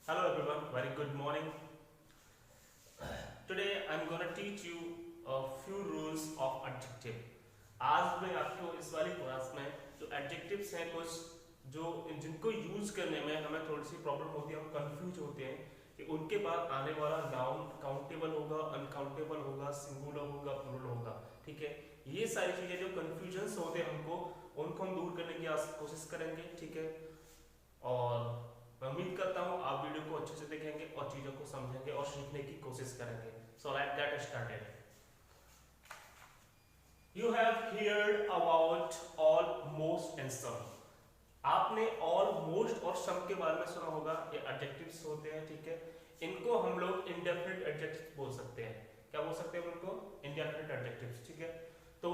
Hello everyone, very good morning. Today I'm gonna teach you a few rules of adjective. आज मैं आपको इस वाली क्लास में जो एडजेक्टिव्स हैं कुछ जो जिनको यूज करने में हमें थोड़ी सी प्रॉब्लम होती है, हम कंफ्यूज होते हैं कि उनके बाद आने वाला नाउन काउंटेबल होगा, अनकाउंटेबल होगा, सिंगुलर होगा, प्लूरल होगा। ठीक है, ये सारी चीजें जो कंफ्यूजन्स होते हैं उनको हम दूर करने की कोशिश करेंगे। ठीक है, और मैं उम्मीद करता हूँ आप वीडियो को अच्छे से देखेंगे और चीजों को समझेंगे और सीखने की कोशिश करेंगे। So let's get started. You have heard about almost and some. आपने almost और some के बारे में सुना होगा। ये एडजेक्टिव्स होते हैं। ठीक है, इनको हम लोग इंडेफिनिट एडजेक्टिव्स बोल सकते हैं। क्या बोल सकते हैं उनको? Indefinite adjectives. ठीक है, तो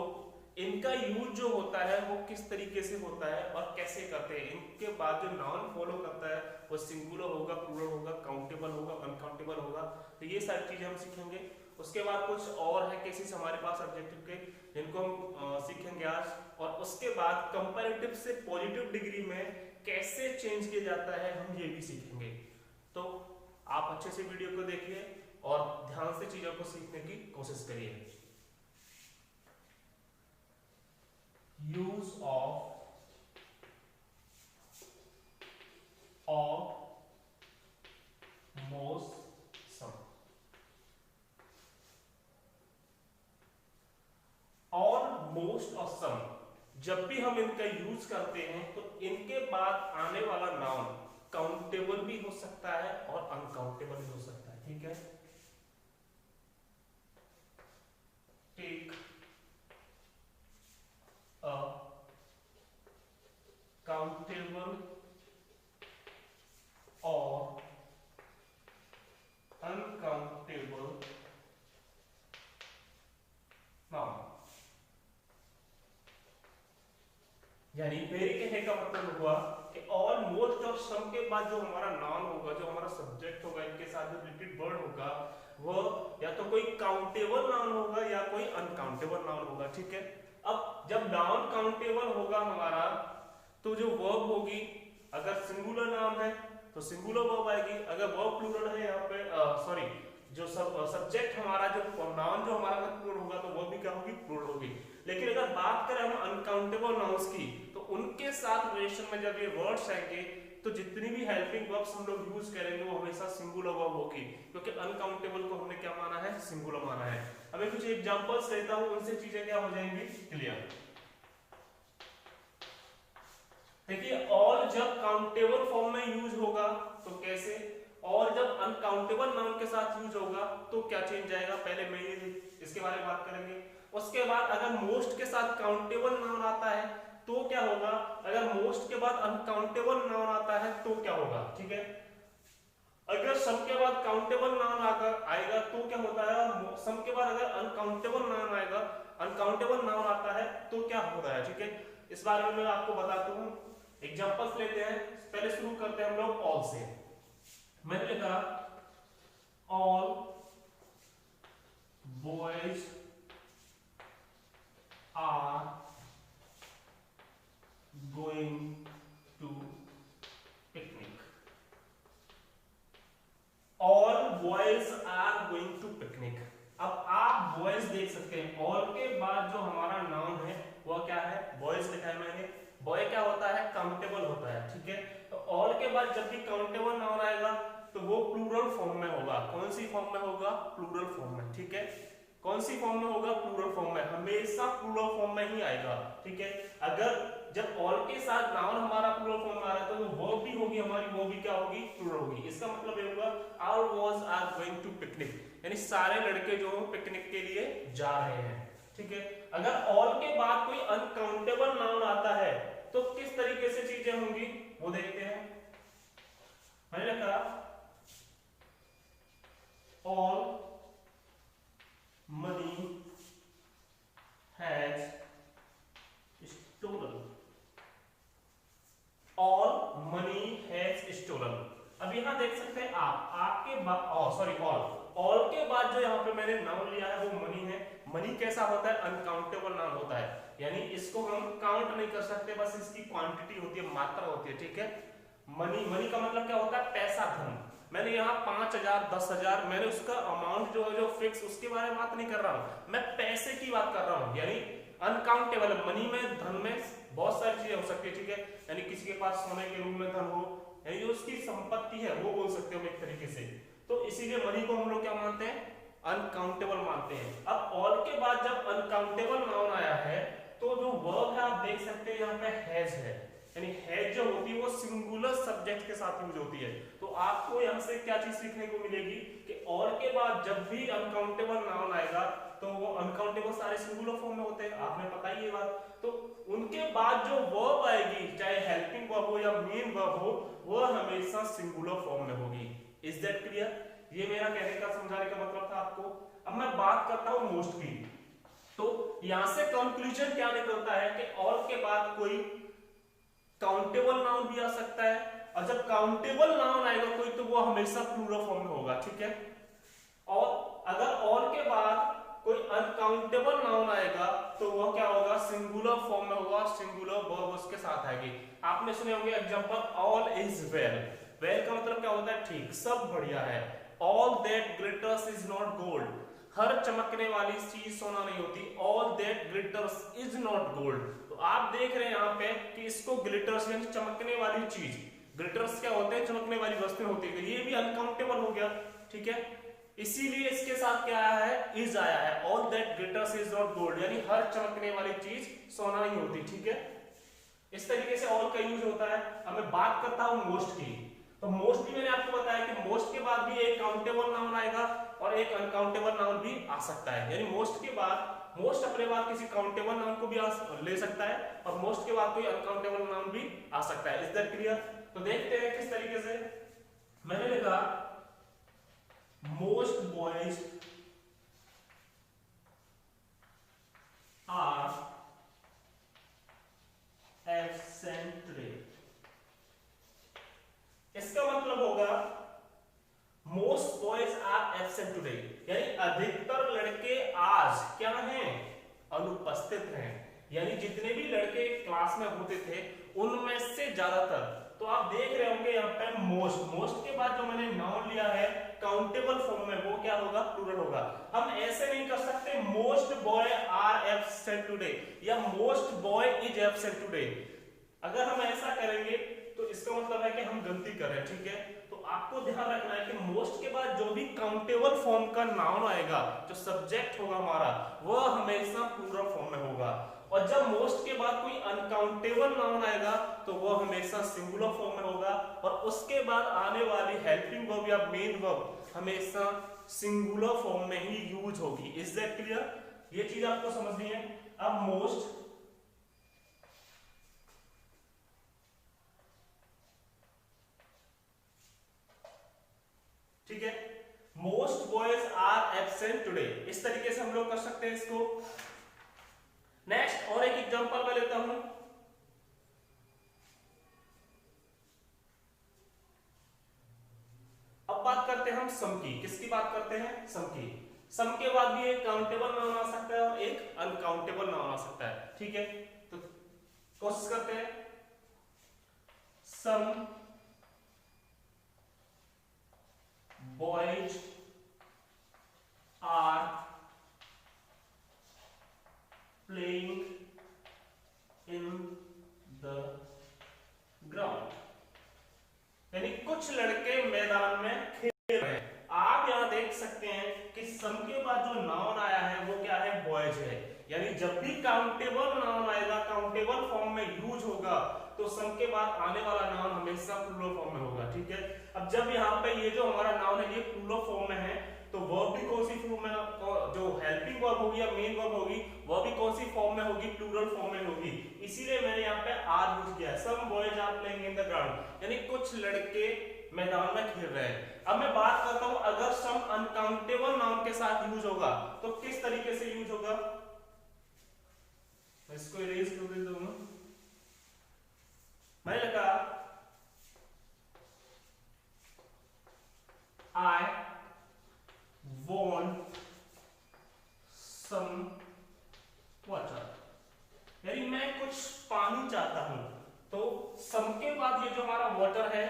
इनका यूज जो होता है वो किस तरीके से होता है और कैसे करते हैं, इनके बाद जो नाउन फॉलो करता है वो सिंगुलर होगा, प्लूरल होगा, काउंटेबल होगा, अनकाउंटेबल होगा। तो ये सारी चीजें हम सीखेंगे। उसके बाद कुछ और है केसेस हमारे पास एडजेक्टिव के जिनको हम सीखेंगे आज, और उसके बाद कंपैरेटिव से पॉजिटिव डिग्री में कैसे चेंज किया जाता है हम ये भी सीखेंगे। तो आप अच्छे से वीडियो को देखिए और ध्यान से चीजों को सीखने की कोशिश करिए। यूज ऑफ मोस्ट सम। और मोस्ट और सम जब भी हम इनका यूज करते हैं तो इनके बाद आने वाला नाउन काउंटेबल भी हो सकता है और अनकाउंटेबल भी हो सकता है। ठीक है, टेक अ काउंटेबल और अनकाउंटेबल नाउन। यानी मेरे कहने का मतलब हुआ कि ऑलमोस्ट और सम के बाद जो हमारा नाउन होगा, जो हमारा सब्जेक्ट होगा, इनके साथ जो रिलेटेड वर्ड होगा वो या तो कोई काउंटेबल नाउन होगा या कोई अनकाउंटेबल नाउन होगा। ठीक है, अब जब नाउन काउंटेबल होगा हमारा तो जो वर्ब होगी, अगर सिंगुलर नाउन है तो सिंगुलर वर्ब आएगी, अगर वर्ब प्लूरल है यहाँ पे सॉरी जो सब्जेक्ट हमारा जो नाउन जो हमारा प्लूरल होगा तो वो भी क्या होगी? प्लूरल होगी। लेकिन अगर बात करें हम अनकाउंटेबल नाउन्स की तो उनके साथ रिलेशन में जब ये वर्ड्स आएंगे तो जितनी भी हेल्पिंग वर्ब्स हम लोग यूज करेंगे वो हमेशा सिंगुलर वर्ब होगी, क्योंकि अनकाउंटेबल को हमने क्या माना है? सिंगुलर माना है। अभी कुछ एग्जांपल्स लेता हूं, उनसे चीजें क्या हो जाएंगी? क्लियर। देखिए, ऑल जब काउंटेबल फॉर्म में यूज होगा तो कैसे, और जब अनकाउंटेबल नाउन के साथ यूज होगा तो क्या चेंज आएगा, पहले मैं ये इसके बारे में बात करेंगे। उसके बाद अगर मोस्ट के साथ काउंटेबल नाउन आता है तो क्या होगा, अगर मोस्ट के बाद अनकाउंटेबल नाउन आता है तो क्या होगा। ठीक है, अगर सम के बाद काउंटेबल नाउन आएगा तो क्या होता है, और सम के बाद अगर अनकाउंटेबल नाउन आएगा, अनकाउंटेबल नाउन आता है तो क्या होता है। ठीक है, इस बारे में मैं आपको बताता हूं। एग्जांपल्स लेते हैं, पहले शुरू करते हैं हम लोग ऑल से। मैंने लिखा all boys are going to picnic. All boys are going to picnic. अब आप बॉयज देख सकते हैं, ऑल के बाद जो हमारा नाउन है वह क्या है? बॉयज लिखा है मैंने। बॉय क्या होता है? काउंटेबल होता है। ठीक है, तो ऑल के बाद जब भी काउंटेबल नाउन आएगा तो वो प्लूरल फॉर्म में होगा। कौन सी फॉर्म में होगा? प्लूरल फॉर्म में। ठीक है, कौन सी फॉर्म में होगा? प्लूरल फॉर्म में, हमेशा प्लूरल फॉर्म में ही आएगा। ठीक है, अगर जब ऑल के साथ नाउन हमारा प्लूरल फॉर्म में आ रहा है तो वो भी होगी हमारी, वो भी क्या होगी? प्लूरल होगी। इसका मतलब ये होगा all boys are going to picnic, यानी सारे लड़के जो पिकनिक के लिए जा रहे हैं। ठीक है, अगर ऑल के बाद कोई अनकाउंटेबल नाउन आता है तो किस तरीके से चीजें होंगी वो देखते हैं। मैंने लिखा all money has stolen. All money has stolen. अब यहां देख सकते हैं आपके बाद सॉरी ऑल के बाद जो यहां पे मैंने नाउन लिया है वो मनी है। मनी कैसा होता है? अनकाउंटेबल नाउन होता है, यानी इसको हम काउंट नहीं कर सकते, बस इसकी क्वांटिटी होती है, मात्रा होती है। ठीक है, मनी, मनी का मतलब क्या होता है? पैसा, धन। मैंने यहाँ 5,000 10,000 मैंने उसका अमाउंट जो है जो फिक्स उसके बारे में बात नहीं कर रहा हूँ, मैं पैसे की बात कर रहा हूँ। यानी अनकाउंटेबल, मनी में, धन में बहुत सारी चीजें हो सकती है, ठीक है। यानी किसी के पास सोने के रूप में धन हो, यानी जो उसकी संपत्ति है वो बोल सकते हो हम एक तरीके से। तो इसीलिए मनी को हम लोग क्या मानते हैं, अनकाउंटेबल मानते हैं। अब ऑल के बाद जब अनकाउंटेबल नाउन आया है तो जो वर्ब है आप देख सकते हैं यहाँ पे हैज है, यानी हैज जो होती है वो सिंगुलर सब्जेक्ट के साथ यूज होती है। तो आपको यहाँ से क्या चीज सीखने को मिलेगी कि ऑल के बाद जब भी अनकाउंटेबल नाउन आएगा तो वो अनकाउंटेबल सारे सिंगुलर फॉर्म में होते हैं, आपने पता ही ये बात। तो उनके बाद जो वर्ब आएगी, चाहे हेल्पिंग वर्ब हो या मेन वर्ब हो, वो हमेशा सिंगुलर फॉर्म में होगी। Is that clear? ये मेरा कहने का, समझाने का मतलब था आपको। अब मैं बात करता हूं मोस्ट की। तो यहां से कंक्लूजन क्या निकलता है कि ऑल के बाद कोई काउंटेबल नाउन भी आ सकता है, और जब काउंटेबल नाउन आएगा कोई तो वो हमेशा प्लूरल फॉर्म में होगा, ठीक है। और अगर ऑल के बाद कोई अनकाउंटेबल नाउन आएगा तो वह क्या होगा, सिंगुलर फॉर्म में होगा, सिंगुलर वर्ब उसके साथ आएगी। आपने सुने होंगे example, all is well. Well का मतलब क्या होता है, ठीक, सब बढ़िया है। All that glitters is not gold, हर चमकने वाली चीज सोना नहीं होती। All that glitters is not gold. तो आप देख रहे हैं यहाँ पे कि इसको ग्लिटर्स यानी चमकने वाली चीज, ग्लिटर्स क्या होते हैं, चमकने वाली वस्तुएं होती है, ये भी अनकाउंटेबल हो गया, ठीक है। इसीलिए इसके साथ क्या आया है, इज आया है। All that glitters is not gold, यानी हर चमकने वाली चीज सोना नहीं होती, ठीक है। इस तरीके से ऑल का यूज होता है। अब मैं बात करता हूं मोस्ट की। तो मोस्ट भी मैंने आपको बताया कि मोस्ट के बाद भी एक काउंटेबल नाउन आएगा और एक अनकाउंटेबल नाउन भी आ सकता है। यानी मोस्ट के बाद, मोस्ट अपने बाद किसी काउंटेबल नाउन को भी ले सकता है और मोस्ट के बाद कोई अनकाउंटेबल नाउन भी आ सकता है। Is that clear? तो देखते हैं किस तरीके से। मैंने लिखा most boys are absent today। इसका मतलब होगा most boys are absent today, यानी अधिकतर लड़के आज क्या हैं, अनुपस्थित हैं। यानी जितने भी लड़के क्लास में होते थे उनमें से ज्यादातर। तो आप देख रहे होंगे यहाँ पे मोस्ट, मोस्ट के बाद जो मैंने नाउन लिया है काउंटेबल फॉर्म में, वो क्या होगा, प्लूरल होगा। हम ऐसे नहीं कर सकते most boy are absent today या most boy is absent today. अगर हम ऐसा करेंगे तो इसका मतलब है कि हम गलती कर रहे हैं, ठीक है। तो आपको ध्यान रखना है कि मोस्ट के बाद जो भी काउंटेबल फॉर्म का नाउन आएगा, जो सब्जेक्ट होगा हमारा, वह हमेशा प्लूरल फॉर्म में होगा। और जब मोस्ट के बाद कोई अनकाउंटेबल नाउन आएगा तो वो हमेशा सिंगुलर फॉर्म में होगा, और उसके बाद आने वाली हेल्पिंग वर्ब या मेन वर्ब हमेशा सिंगुलर फॉर्म में ही यूज होगी। Is that clear? ये चीज आपको समझनी है। अब मोस्ट, ठीक है, most boys are absent today, इस तरीके से हम लोग कर सकते हैं इसको। नेक्स्ट और एक एग्जांपल मैं लेता हूं। अब बात करते हैं हम सम की। किसकी बात करते हैं? सम की। सम के बाद भी एक काउंटेबल नाउन आ सकता है और एक अनकाउंटेबल नाउन आ सकता है, ठीक है। तो कोशिश करते हैं। Some boys are playing in the ground, यानी कुछ लड़के मैदान में खेल रहे हैं। आप यहां देख सकते हैं कि सम के बाद जो नाउन आया है वो क्या है, बॉयज है। यानी जब भी काउंटेबल नाउन आएगा, काउंटेबल फॉर्म में यूज होगा, तो सम के बाद आने वाला नाउन हमेशा प्लूरल फॉर्म में होगा, ठीक है। अब जब यहाँ पे ये जो हमारा नाउन है ये प्लूरल फॉर्म में है, तो वर्ब भी कौन सी फॉर्म में, जो हेल्पिंग वर्ब होगी या मेन वर्ब होगी वह भी कौन सी फॉर्म में होगी, प्लूरल फॉर्म में होगी। इसीलिए मैंने यहाँ पे आर यूज किया है। Some boys are playing in the ground, यानी कुछ लड़के मैदान में खेल रहे हैं। अब मैं बात करता हूं, अगर सम अनकाउंटेबल नाउन के साथ यूज होगा तो किस तरीके से यूज होगा। मैं इसको इरेज कर देता हूं। मैंने लिखा I want some water, यानी मैं कुछ पानी चाहता हूं। तो सम के बाद ये जो हमारा वाटर है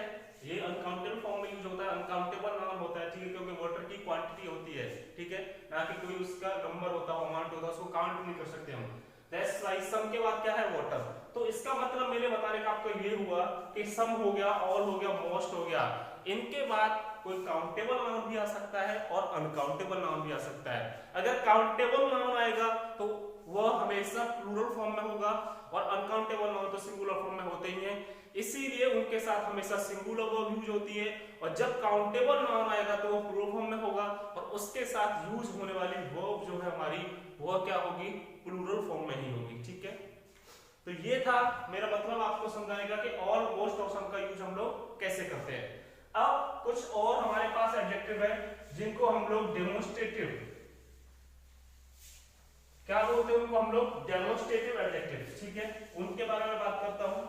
ये अनकाउंटेबल फॉर्म में यूज होता है, अनकाउंटेबल नाउन होता है, ठीक है, क्योंकि वाटर की क्वांटिटी होती है, ठीक है, ना कि कोई उसका नंबर होता है, अमाउंट होता है, उसको काउंट नहीं कर सकते हम। दैट्स व्हाई सम के बाद क्या है, वाटर। तो इसका मतलब मेरे बताने का आपको ये हुआ कि सम हो गया, ऑल हो गया, मोस्ट हो गया, इनके बाद कोई काउंटेबल नाउन भी आ सकता है और अनकाउंटेबल नाउन भी आ सकता है। अगर काउंटेबल नाउन आएगा तो वह हमेशा प्लूरल फॉर्म में होगा और अनकाउंटेबल नाउन तो सिंगुलर फॉर्म में होते ही हैं, इसीलिए उनके साथ हमेशा सिंगुलर वर्ब यूज होती है। और जब काउंटेबल नाउन आएगा तो वो प्लूरल फॉर्म में होगा और उसके साथ यूज होने वाली वर्ब जो है हमारी, वह क्या होगी, प्लूरल फॉर्म में ही होगी, ठीक है। तो ये था मेरा मतलब आपको समझाने का कि ऑल, मोस्ट और सम का यूज हम लोग कैसे करते हैं। अब कुछ और हमारे पास एडजेक्टिव है जिनको हम लोग डेमोन्स्ट्रेटिव, क्या बोलते हैं उनको हम लोग, डेमोन्स्ट्रेटिव एडजेक्टिव, ठीक है, उनके बारे में बात करता हूं।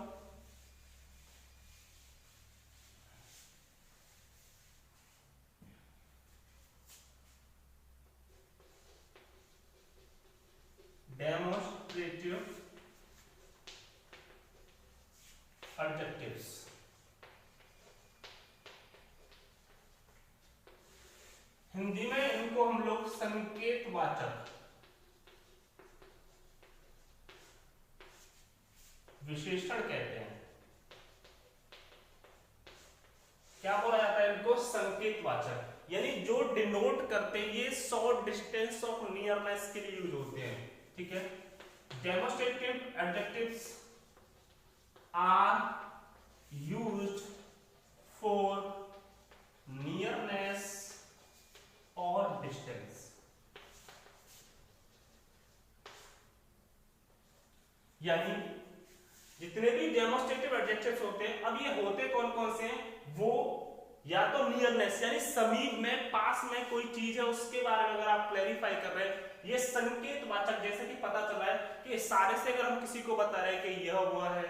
डेमोन्स्ट्रेटिव एडजेक्टिव्स, हिंदी में इनको हम लोग संकेतवाचक विशेषण कहते हैं। क्या बोला जाता है इनको, संकेतवाचक, यानी जो डिनोट करते हैं, ये शॉर्ट डिस्टेंस ऑफ नियरनेस के लिए यूज होते हैं, ठीक है। Demonstrative adjectives are used for nearness और डिस्टेंस, यानी जितने भी डेमोन्स्ट्रेटिव एडजेक्टिव्स होते हैं, अब ये होते कौन कौन से हैं, वो या तो नियरनेस यानी समीप में, पास में कोई चीज है उसके बारे में अगर आप क्लैरिफाई कर रहे हैं, ये संकेतवाचक, जैसे कि पता चल रहा है कि इशारे से अगर हम किसी को बता रहे हैं कि यह वह है,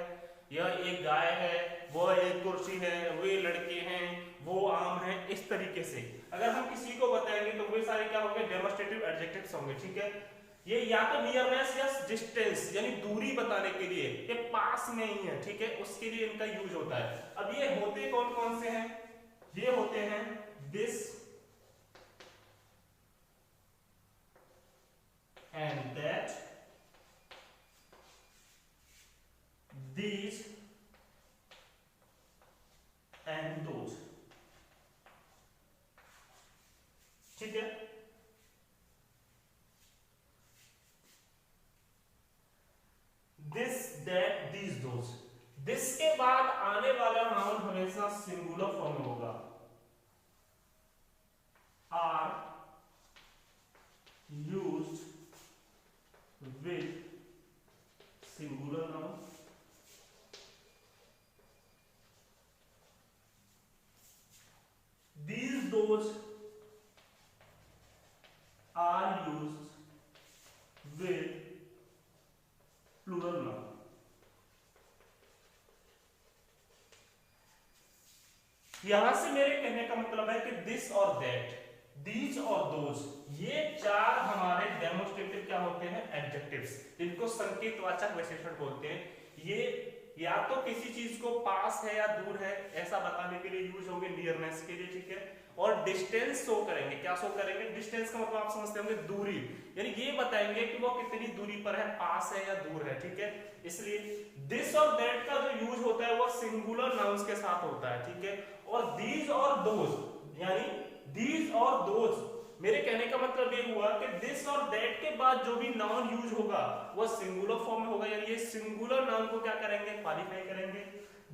यह एक गाय है, वह एक कुर्सी है, वे लड़के हैं, वो आम है, इस तरीके से अगर हम किसी को बताएंगे तो वे सारे क्या होंगे, डेमोन्स्ट्रेटिव एडजेक्टिव्स होंगे, ठीक है। ये या तो नियरनेस या डिस्टेंस यानी दूरी बताने के लिए, ये पास में ही है, ठीक है, उसके लिए इनका यूज होता है। अब ये होते कौन कौन से हैं, ये होते हैं this and that, these and those, ठीक है। This that these those, this के बाद आने वाला नाउन हमेशा सिंगुलर फॉर्म में होगा, are used with singular noun, these those are used with plural noun। यहां से मेरे कहने का मतलब है कि दिस और दैट, दीज और दोज, ये चार हमारे डेमोन्स्ट्रेटिव क्या होते हैं, एडजेक्टिव्स, जिनको संकेतवाचक विशेषण बोलते हैं। ये या तो किसी चीज को पास है या दूर है ऐसा बताने के लिए यूज होंगे, नियरनेस के लिए, ठीक है, और डिस्टेंस शो करेंगे। क्या शो करेंगे, डिस्टेंस का मतलब आप समझते होंगे दूरी, यानी ये बताएंगे कि वो कितनी दूरी पर है, पास है या दूर है, ठीक है। इसलिए दिस और दैट का जो यूज होता है वो सिंगुलर नाउन्स के साथ होता है, ठीक है। और दीज और दोज, यानी दीज और दोज, मेरे कहने का मतलब ये हुआ कि दिस और दैट के बाद जो भी नाउन यूज होगा वो सिंगुलर फॉर्म में होगा, यानी ये सिंगुलर नाउन को क्या करेंगे, क्वालिफाई करेंगे।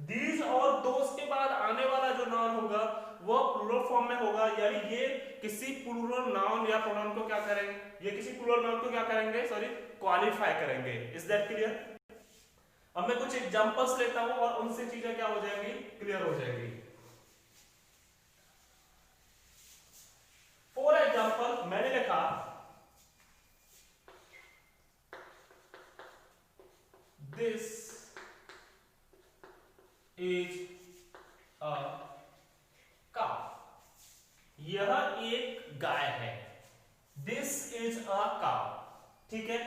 दीज और दोज के बाद आने वाला जो नाउन होगा वो प्लूरल फॉर्म में होगा, यानी ये किसी प्लूरल नाउन या प्रोनाउन को क्या करेंगे, ये किसी प्लूरल नाउन को क्या करेंगे, सॉरी, क्वालिफाई करेंगे। Is that clear? अब मैं कुछ एग्जांपल्स लेता हूं और उनसे चीजें क्या हो जाएंगी, क्लियर हो जाएंगी। फॉर एग्जाम्पल मैंने लिखा दिस इज अ काउ, यह एक गाय है, दिस इज अ काउ, ठीक है।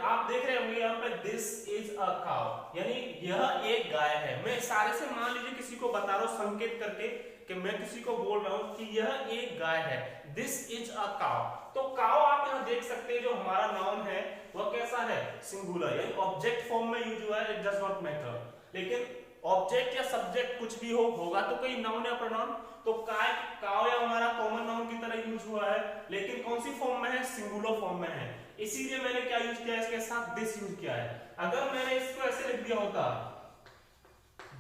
आप देख रहे होंगे यहाँ पे दिस इज अ काउ, यानी यह एक गाय है। मैं इशारे से मान लीजिए किसी को बता रहा हूं संकेत करके कि मैं किसी को बोल रहा हूं कि यह एक गाय है, दिस इज अ काउ। तो काउ आप यहां देख सकते हैं जो हमारा नाउन है वह कैसा है, सिंगुलर, यानी ऑब्जेक्ट फॉर्म में यूज हुआ है, इट डज नॉट मैटर। लेकिन ऑब्जेक्ट या सब्जेक्ट कुछ भी होगा तो कोई नाउन या प्रोनाउन, तो काउ या हमारा कॉमन नाउन की तरह यूज हुआ है, लेकिन कौन सी फॉर्म में है, सिंगुलर फॉर्म में है। इसीलिए मैंने क्या यूज किया, इसके साथ दिस यूज किया है। अगर मैंने इसको ऐसे लिख दिया होता,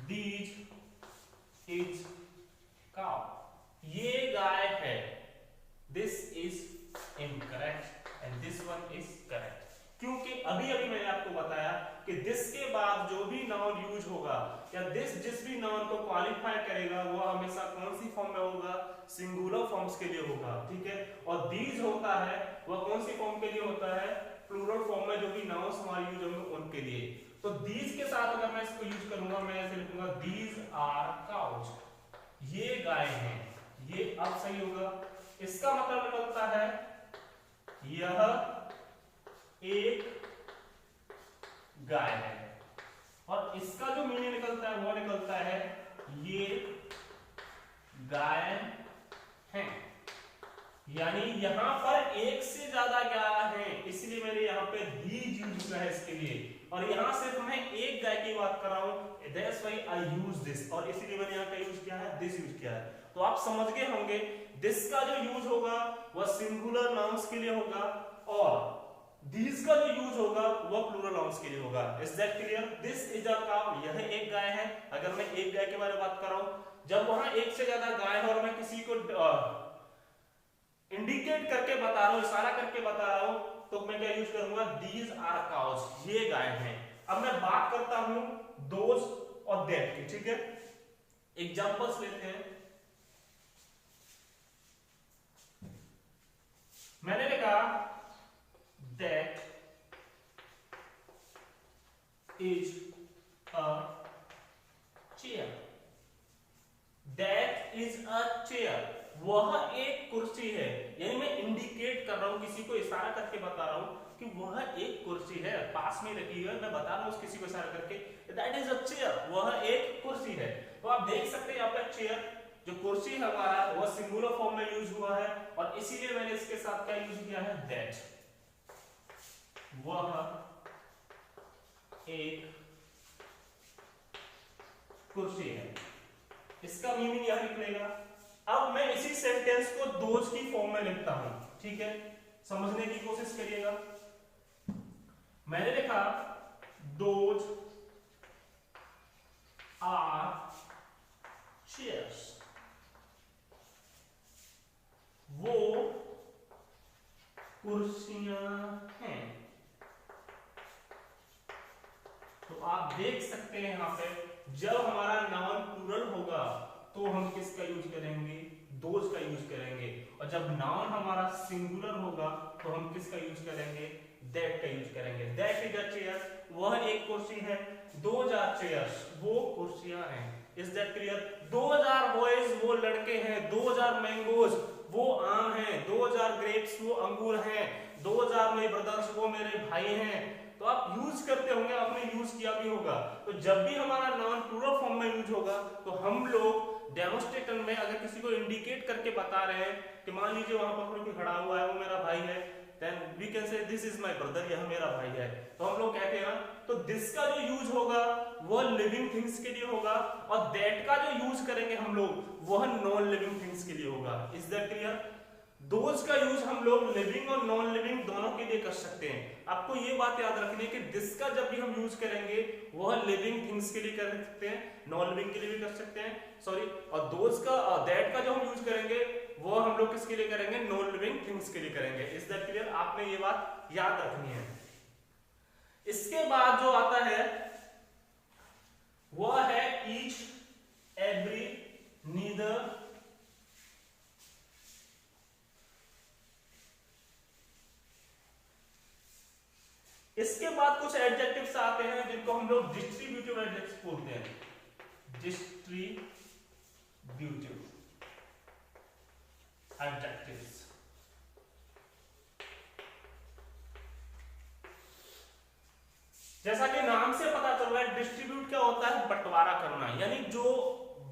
दिस इज काउ, ये गाय है, this is incorrect and this one is correct. क्योंकि अभी अभी मैंने आपको बताया कि दिस के बाद जो भी नाउन यूज होगा या दिस जिस भी नाउन को क्वालिफाई करेगा वो हमेशा कौन सी फॉर्म में होगा, सिंगुलर फॉर्म्स के लिए होगा, ठीक है। और दीज होता है वह कौन सी फॉर्म के लिए होता है, प्लूरल फॉर्म में जो भी नाउन्स हमारे यूज होंगे उनके लिए। तो दीज के साथ अगर मैं इसको यूज करूंगा, मैं ऐसे लिखूंगा दीज आर काउज, ये गाय हैं, ये अब सही होगा। इसका मतलब निकलता है यह एक गाय है, और इसका जो मीनिंग निकलता है वो निकलता है ये गाय हैं। यानी यहां पर एक से ज्यादा गाय हैं, इसलिए मैंने यहां पे दीज यूज किया है इसके लिए, और यहां सिर्फ मैं एक गाय की बात कर रहा हूं, that's why I use this, और इसीलिए मैंने यहां का यूज किया है, दिस यूज किया है। तो आप समझ गए होंगे दिस का जो यूज होगा वह सिंगुलर नाउन्स के लिए होगा, और these का जो यूज होगा वह प्लूरल नाउन्स के लिए होगा। Is that clear? This is a cow, यह एक गाय है। अगर मैं एक गाय के बारे में बात कर रहा हूं, जब वहां एक से ज्यादा गाय है और मैं किसी को इंडिकेट करके बता रहा हूं, इशारा करके बता रहा हूं, तो मैं क्या यूज करूंगा, दीज आर काउज, ये गाय हैं। अब मैं बात करता हूं दोज और दैट की, ठीक है। एग्जांपल्स लेते हैं। मैंने लिखा that is a chair, that is a chair, वह एक कुर्सी है। यानी मैं इंडिकेट कर रहा हूं, किसी को इशारा करके बता रहा हूं कि वह एक कुर्सी है, पास में रखी है, मैं बता रहा हूं किसी को इशारा करके that is a chair, वह एक कुर्सी है। तो आप देख सकते हैं यहाँ पे चेयर जो कुर्सी है हमारा वह सिंगुलर फॉर्म में यूज हुआ है, और इसीलिए मैंने इसके साथ क्या यूज किया है, that, वह एक कुर्सी है। इसका मीनिंग यह निकलेगा। अब मैं इसी सेंटेंस को दोज की फॉर्म में लिखता हूं, ठीक है, समझने की कोशिश करिएगा। मैंने लिखा दोज आर चेयर्स, वो कुर्सियां हैं। तो आप देख सकते हैं यहां पे जब हमारा नाउन प्लूरल होगा तो हम किसका यूज करेंगे, दोज का यूज करेंगे, और जब नाउन हमारा सिंगुलर होगा तो हम किसका यूज करेंगे, दैट का यूज करेंगे। दैट इज अ चेयर, वह एक कुर्सी है। दोज आर चेयर्स, वो कुर्सियां हैं। Is that clear? 2000 बॉयज, वो लड़के हैं। 2000 मैंगोज, वो आम हैं। 2000 ग्रेप्स, वो अंगूर हैं। 2000 मेरे ब्रदर्स, वो मेरे भाई हैं। तो आप यूज करते होंगे, आपने यूज किया भी होगा। तो जब भी हमारा नाउन प्लूरल फॉर्म में यूज होगा तो हम लोग डेमोन्स्ट्रेटर में अगर किसी को इंडिकेट करके बता रहे हैं कि मान लीजिए वहां पर कोई खड़ा हुआ है, वो मेरा भाई है, then we can say this is my brother, यह मेरा भाई है। तो हम लोग कहते हैं ना, तो दिस का जो यूज होगा वह लिविंग थिंग्स के लिए होगा, और दैट का जो यूज करेंगे हम लोग वह नॉन लिविंग थिंग्स के लिए होगा। Is that clear? दोज का यूज हम लोग लिविंग और नॉन लिविंग दोनों के लिए कर सकते हैं। आपको ये बात याद रखनी है कि दिस का जब भी हम यूज करेंगे वह लिविंग थिंग्स के लिए कर सकते हैं, नॉन लिविंग के लिए भी कर सकते हैं, सॉरी। और दोज का दैट का जो हम यूज करेंगे वो हम लोग किसके लिए करेंगे, नॉन लिविंग थिंग्स के लिए करेंगे। Is that clear? आपने ये बात याद रखनी है। इसके बाद जो आता है वह है ईच, एवरी, नीदर, इसके बाद कुछ एडजेक्टिव्स आते हैं जिनको हम लोग डिस्ट्रीब्यूटिव एडजेक्टिव्स बोलते हैं। Distributive adjectives. जैसा कि नाम से पता चल रहा है डिस्ट्रीब्यूट क्या होता है, है बंटवारा करना, यानी जो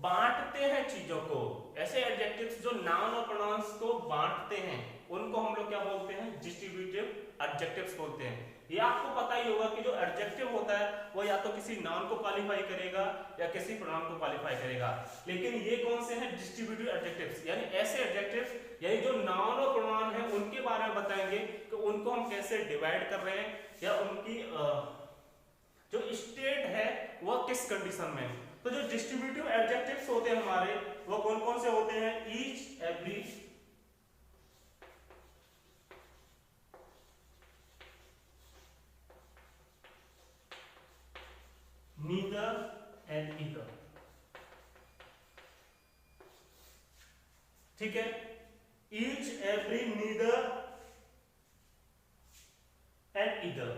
बांटते हैं चीजों को, ऐसे एडजेक्टिव्स जो नाउन और प्रोनाउंस को बांटते हैं उनको हम लोग क्या बोलते हैं, डिस्ट्रीब्यूटिव एडजेक्टिव्स बोलते हैं। ये आपको पता ही होगा कि जो एडजेक्टिव होता है वो या तो किसी नाउन को क्वालिफाई करेगा या किसी प्रोनाउन को क्वालिफाई करेगा, लेकिन ये कौन से हैं, डिस्ट्रीब्यूटिव एडजेक्टिव्स, यानी ऐसे एडजेक्टिव्स यानी जो नाउन और प्रोनाउन है उनके बारे में बताएंगे कि उनको हम कैसे डिवाइड कर रहे हैं या उनकी जो स्टेट है वह किस कंडीशन में। तो जो डिस्ट्रीब्यूटिव एडजेक्टिव्स होते हैं हमारे वो कौन कौन से होते हैं, each, every, neither and either, ठीक है, each, every, neither and either।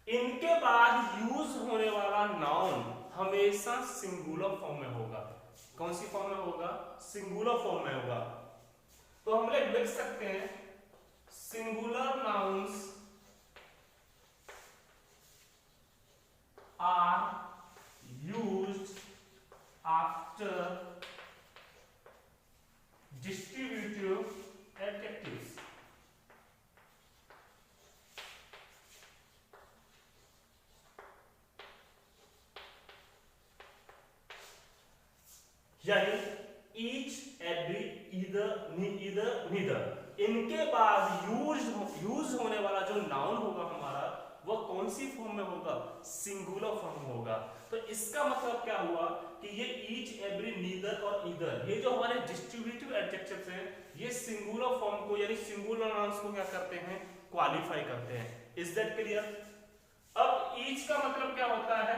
इनके बाद यूज होने वाला नाउन हमेशा सिंगुलर फॉर्म में होगा। कौन सी फॉर्म में होगा, सिंगुलर फॉर्म में होगा। तो हम लोग लिख सकते हैं singular nouns are used after distributive adjectives। यानी each, every, either, neither, इनके बाद यूज होने वाला जो नाउन होगा हमारा वह कौन सी फॉर्म में होगा, सिंगुलर फॉर्म में होगा। तो इसका मतलब क्या हुआ कि ये ईच, एवरी, नीदर और ईदर, ये जो हमारे डिस्ट्रीब्यूटिव एडजेक्टिव्स हैं ये सिंगुलर फॉर्म को यानी सिंगुलर नाउन्स को क्या करते हैं, क्वालिफाई करते हैं। Is that clear. अब ईच का मतलब क्या होता है,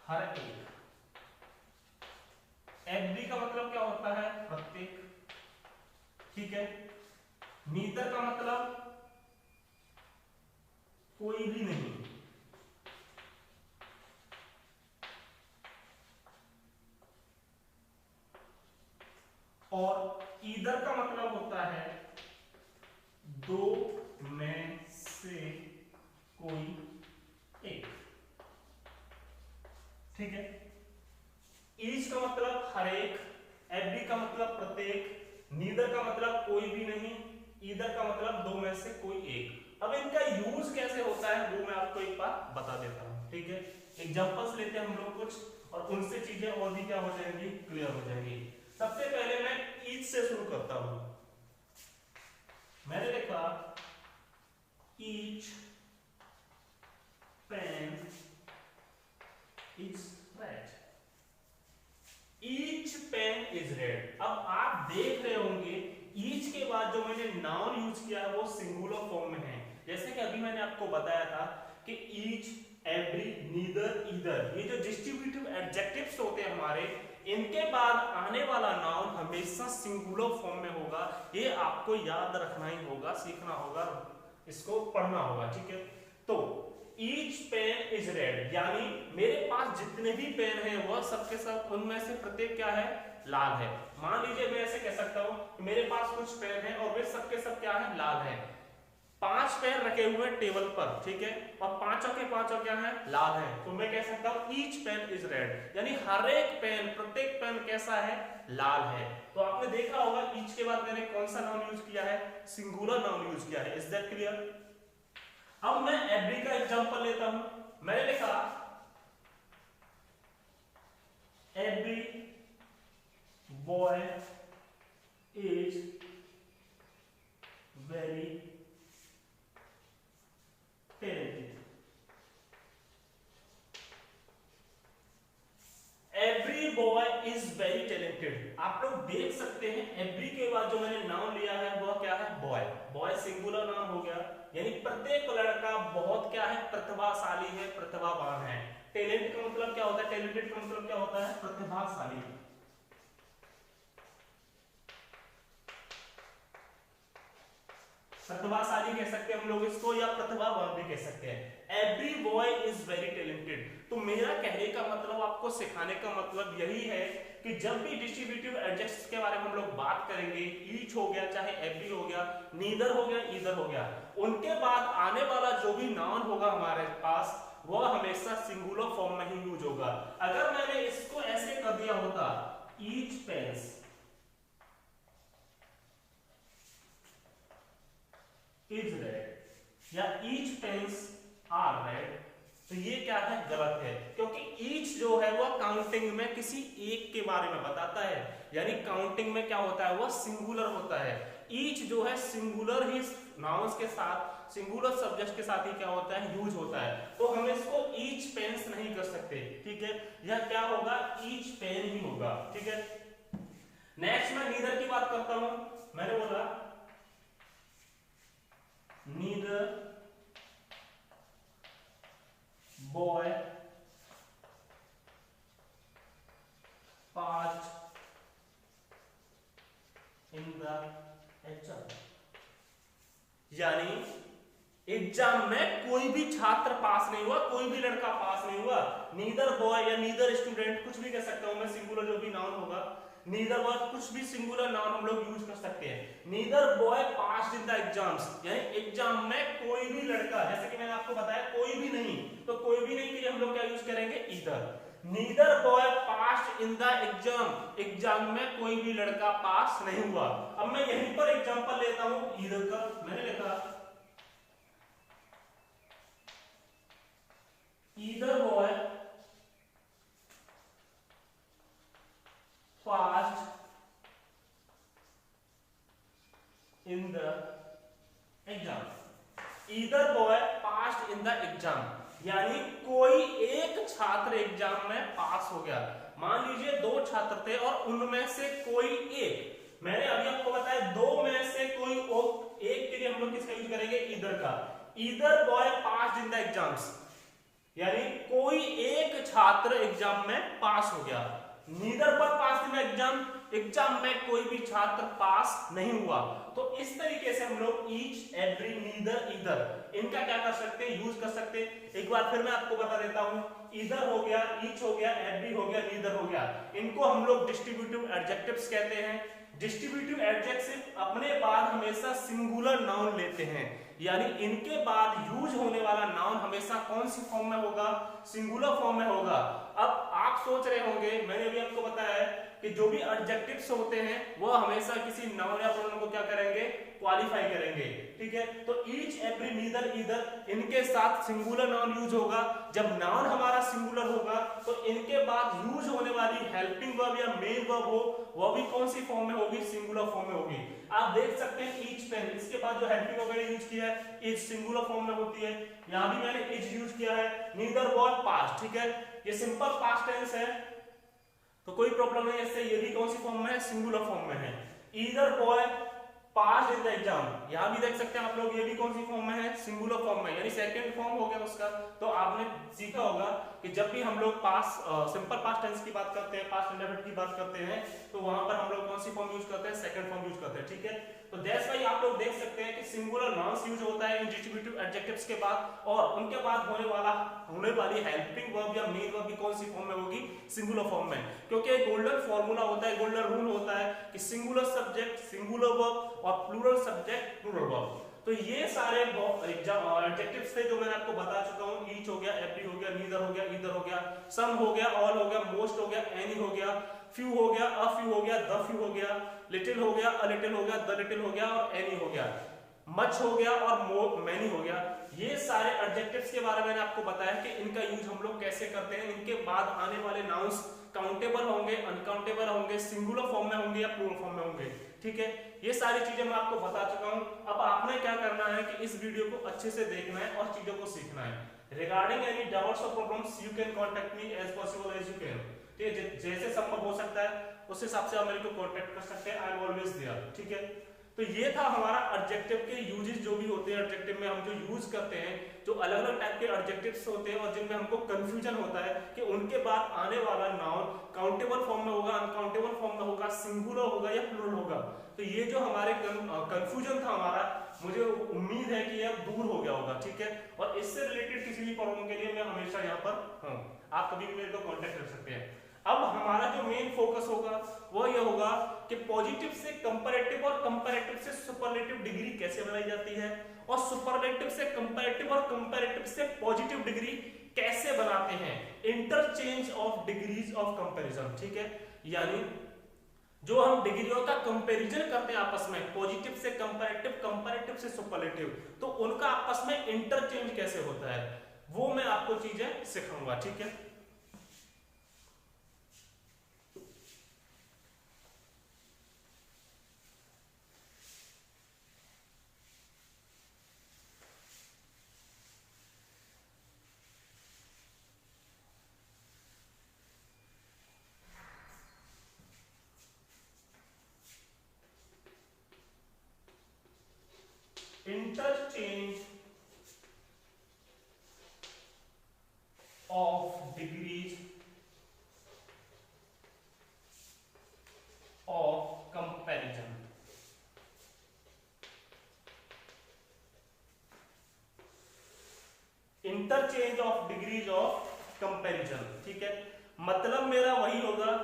हर एक। एवरी का मतलब क्या होता है, प्रत्येक, ठीक है। नीदर का मतलब कोई भी नहीं, और ईदर का मतलब होता है दो में से कोई एक, ठीक है। ईच का मतलब हर एक, एवरी का मतलब प्रत्येक, नीदर का मतलब कोई भी नहीं, ईदर का मतलब दो में से कोई एक। अब इनका यूज कैसे होता है वो मैं आपको एक बार बता देता हूं, ठीक है। एग्जांपल्स लेते हैं हम लोग कुछ और उनसे चीजें और भी क्या हो जाएंगी, क्लियर हो जाएंगी। सबसे पहले मैं ईच से शुरू करता हूं। मैंने लिखा each pen is red, each pen is red. अब आप देख रहे होंगे ईच के बाद जो मैंने नाउन यूज किया है वो सिंगुलर फॉर्म में है। जैसे कि अभी मैंने आपको बताया था कि ईच, एवरी, नीदर, ईदर, ये जो डिस्ट्रीब्यूटिव एडजेक्टिव्स होते हैं हमारे, इनके बाद आने वाला नाउन हमेशा सिंगुलर फॉर्म में होगा। ये आपको याद रखना ही होगा, सीखना होगा, इसको पढ़ना होगा, ठीक है। तो ईच पेन इज रेड, यानी मेरे पास जितने भी पेन हैं वह सबके सब उनमें से प्रत्येक क्या है, लाल है। मान लीजिए मैं ऐसे कह सकता हूं मेरे पास कुछ पेन है और वे सबके सब क्या है, लाल है। 5 पेन रखे हुए टेबल पर, ठीक है, और पांचों के पांचों क्या है, लाल है। तो मैं कह सकता हूं ईच पेन इज रेड, यानी हर एक पेन, प्रत्येक पेन कैसा है, लाल है। तो आपने देखा होगा ईच के बाद मैंने कौन सा नाउन यूज किया है, सिंगुलर नाउन यूज किया है। Is that clear. अब मैं एवरी का एग्जांपल लेता हूं। मैंने लिखा every boy is very talented। Every boy is very talented. आप लोग देख सकते हैं एवरी के बाद जो मैंने नाउन लिया है वह क्या है, बॉय। बॉय सिंगुलर नाउन हो गया, यानी प्रत्येक लड़का बहुत क्या है, प्रतिभाशाली है, प्रतिभावान है। टैलेंट का मतलब क्या होता है, टैलेंटेड का मतलब क्या होता है, प्रतिभाशाली। प्रतिभाशाली कह सकते हैं हम लोग इसको, या प्रतिभावान भी कह सकते हैं। Every boy is very talented. तो मेरा कहने का मतलब, आपको सिखाने का मतलब यही है कि जब भी डिस्ट्रीब्यूटिव एडजेक्टिव्स के बारे में हम लोग बात करेंगे, ईच हो गया, चाहे एवरी हो गया, नीदर हो गया, ईदर हो गया, उनके बाद आने वाला जो भी नाउन होगा हमारे पास वह हमेशा सिंगुलर फॉर्म में ही यूज होगा। अगर मैंने इसको ऐसे कर दिया होता, ईच पेन्स इज रेड या ईच पेन्स आर रेड, तो ये क्या है, गलत है, क्योंकि ईच जो है वह काउंटिंग में किसी एक के बारे में बताता है, यानी काउंटिंग में क्या होता है, वह सिंगुलर होता है। ईच जो है सिंगुलर ही नाउन्स के साथ, सिंगुलर सब्जेक्ट के साथ ही क्या होता है, यूज होता है। तो हम इसको ईच पेन्स नहीं कर सकते, ठीक है, यह क्या होगा, ईच पेन ही होगा, ठीक है। नेक्स्ट मैं नीदर की बात करता हूं। मैंने बोला neither boy passed in the exam, यानी एग्जाम में कोई भी छात्र पास नहीं हुआ, कोई भी लड़का पास नहीं हुआ। नीदर बॉय या नीदर स्टूडेंट, कुछ भी कह सकता हूं मैं, सिंगुलर जो भी नाउन होगा, नीदर बॉय, कुछ भी सिंगुलर नाउन हम लोग यूज कर सकते हैं। Neither boy passed in the exams, यानी एग्जाम में कोई भी लड़का, जैसे कि मैंने आपको बताया कोई भी नहीं, तो कोई भी नहीं के लिए हम लोग क्या यूज करेंगे, either. Neither boy passed in the exam, exam में कोई भी लड़का पास नहीं हुआ। अब मैं यहीं पर एग्जांपल लेता हूं ईदर का। मैंने लिखा either boy passed in the exam, either boy passed in the exam, यानी कोई एक छात्र एग्जाम में पास हो गया। मान लीजिए दो छात्र थे और उनमें से कोई एक, मैंने अभी आपको बताया दो में से कोई एक के लिए हम लोग किसका यूज करेंगे, ईदर का। Either boy passed in the exams, यानी कोई एक छात्र एग्जाम में पास हो गया। Neither boy pass in exam, exam में कोई भी छात्र पास नहीं हुआ। तो इस तरीके से हम लोग ईच, एवरी, नीदर, ईदर, इनका क्या कर सकते हैं, यूज कर सकते हैं। एक बार फिर मैं आपको बता देता हूं, ईदर हो गया, ईच हो गया, एवरी हो गया, नीदर हो गया, इनको हम लोग डिस्ट्रीब्यूटिव एडजेक्टिव्स कहते हैं। डिस्ट्रीब्यूटिव एडजेक्टिव अपने बाद हमेशा सिंगुलर नाउन लेते हैं, यानी इनके बाद यूज होने वाला नाउन हमेशा कौन सी फॉर्म में होगा, सिंगुलर फॉर्म में होगा। अब आप सोच रहे होंगे, मैंने अभी आपको बताया है कि जो भी एडजेक्टिव्स होते हैं वह हमेशा किसी नाउन या प्रोनाउन को क्या करेंगे, क्वालिफाई करेंगे, ठीक है। तो ईच, एवरी, नीदर, ईदर, इनके साथ सिंगुलर नाउन यूज होगा। जब नाउन हमारा सिंगुलर होगा तो इनके बाद यूज होने वाली हेल्पिंग वर्ब या मेन वर्ब हो, वह भी कौन सी फॉर्म में होगी, सिंगुलर फॉर्म में होगी। आप देख सकते हैं ईच पेन, इसके बाद जो हेल्पिंग वर्ब यूज किया है, इज सिंगुलर फॉर्म में होती है। यहां भी मैंने इज यूज किया है। नीदर बॉय पास्ट, ठीक है, ये सिंपल पास्ट टेंस है तो कोई प्रॉब्लम नहीं है इससे। ये भी कौन सी फॉर्म में है, सिंगुलर फॉर्म में है। Either boy pass in the exam, यहां भी देख सकते हैं आप लोग, ये भी कौन सी फॉर्म में है, सिंगुलर फॉर्म में, यानी सेकंड फॉर्म हो गया उसका। तो आपने सीखा होगा कि जब भी हम लोग पास सिंपल पास्ट टेंस की बात करते हैं, पास्ट इंडेफिनिट की बात करते हैं, तो वहां पर हम लोग कौन सी फॉर्म यूज करते हैं, सेकंड फॉर्म यूज करते हैं, ठीक है। तो दैट्स व्हाई आप लोग देख सकते हैं कि सिंगुलर नाउन्स यूज होता है इन डिस्ट्रीब्यूटिव एडजेक्टिव्स के बाद, और उनके बाद होने वाली हेल्पिंग वर्ब या मेन वर्ब भी कौन सी फॉर्म में होगी, सिंगुलर फॉर्म में। क्योंकि एक गोल्डन फार्मूला होता है, गोल्डन रूल होता है कि सिंगुलर सब्जेक्ट सिंगुलर वर्ब और प्लूरल सब्जेक्ट प्लूरल वर्ब। तो ये सारे एडजेक्टिव्स थे जो मैंने आपको बता चुका हूं। ईच हो गया, एवरी हो गया, नीदर हो गया, ईदर हो गया, सम हो गया, ऑल हो गया, मोस्ट हो गया, एनी हो गया, फ्यू हो गया, अ फ्यू हो गया, द फ्यू हो गया, लिटिल हो गया, अ लिटिल हो गया, द लिटिल हो गया और एनी हो गया, मच हो गया और मोर मैनी हो गया। ये सारे एडजेक्टिव्स के बारे में मैंने आपको बताया कि इनका यूज हम लोग कैसे करते हैं। इनके बाद आने वाले नाउन्स काउंटेबल होंगे, अनकाउंटेबल होंगे, सिंगुलर फॉर्म में होंगे या प्लूरल फॉर्म में होंगे, ठीक है। ये सारी चीजें मैं आपको बता चुका हूं। अब आपने क्या करना है कि इस वीडियो को अच्छे से देखना है और चीजों को सीखना है। रिगार्डिंग एनी डाउट्स और problems you can contact me as possible as you can, ठीक है, जैसे संभव हो सकता है उस हिसाब से आप मेरे को कांटेक्ट कर सकते हैं। आई एम ऑलवेज देयर, ठीक है। तो ये था हमारा एडजेक्टिव के यूजेस जो भी होते हैं, एडजेक्टिव में हम जो यूज करते हैं, जो अलग अलग टाइप के एडजेक्टिव्स होते हैं और जिनमें हमको कंफ्यूजन होता है कि उनके बाद आने वाला नाउन काउंटेबल फॉर्म में होगा, अनकाउंटेबल फॉर्म में होगा, सिंगुलर होगा या प्लूरल होगा। तो ये जो हमारे कंफ्यूजन था हमारा, मुझे उम्मीद है कि अब दूर हो गया होगा, ठीक है। और इससे रिलेटेड किसी भी प्रॉब्लम के लिए मैं हमेशा यहाँ पर हूँ, आप कभी भी मेरे को कांटेक्ट कर सकते हैं। अब हमारा जो मेन फोकस होगा वो ये होगा कि पॉजिटिव से कंपैरेटिव और कंपैरेटिव से सुपरलेटिव डिग्री कैसे बनाई जाती है, और सुपरलेटिव से कंपैरेटिव और कंपैरेटिव से पॉजिटिव डिग्री कैसे बनाते हैं, interchange of degrees of comparison, ठीक है। यानी जो हम डिग्रियों का कंपैरिजन करते हैं आपस में, पॉजिटिव से कंपैरेटिव, कंपैरेटिव से सुपरलेटिव, तो उनका आपस में इंटरचेंज कैसे होता है वो मैं आपको चीजें सिखाऊंगा, ठीक है। Interchange of degrees of comparison. Interchange of degrees of comparison, ठीक है। मतलब मेरा वही होगा